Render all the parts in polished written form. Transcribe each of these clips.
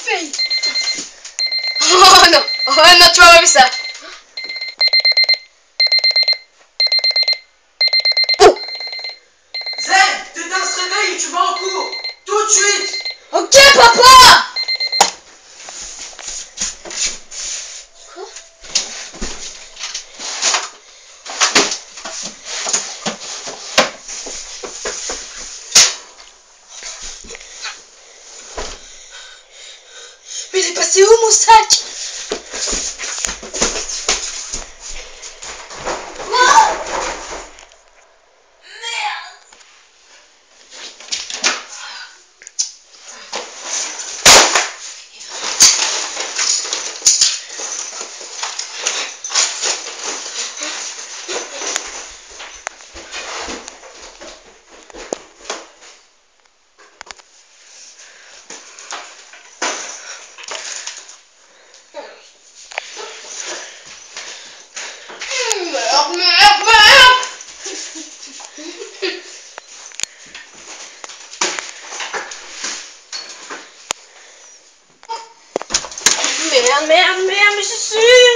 Fail. Oh non. Oh non, tu vas voir ça. Zen, Tétin se réveille et tu vas en cours. Tout de suite. Ok, papa. Quoi? Mais il est passé où mon sac? Merde, mais c'est sûr.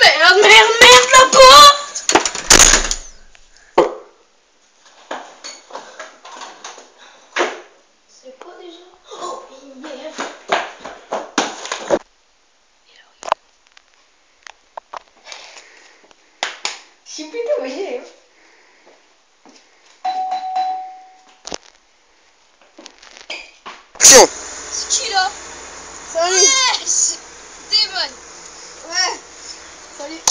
Merde, la porte. C'est quoi déjà? Oh, merde. Je suis plutôt obligée, hein. C'est qui là? Salut. Yes. Démon. Ouais. Salut.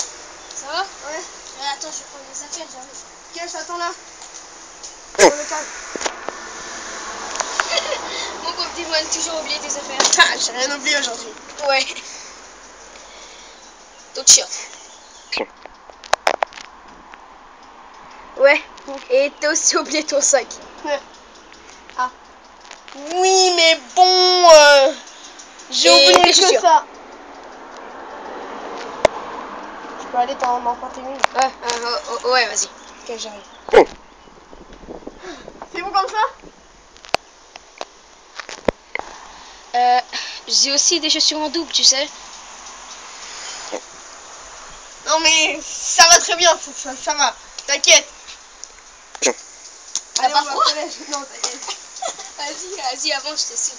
Ça va? Ouais. Attends, je vais prendre mes affaires, j'arrive. Ok, je t'attends là. Dans le calme. Mon pauvre Démon, toujours oublié tes affaires. Ah, j'ai rien oublié aujourd'hui. Ouais. Donc chiant. Ouais. Et t'as aussi oublié ton sac. Ouais. Ah. Oui, mais bon, j'ai oublié que ça. Je peux aller t'emprunter une. Ouais, vas-y. Ok, j'arrive. C'est bon comme ça? J'ai aussi des chaussures en double, tu sais. Non mais ça va très bien, ça va. T'inquiète. Allez, on va au collège. Non, t'inquiète. Vas-y, avance, je te suis.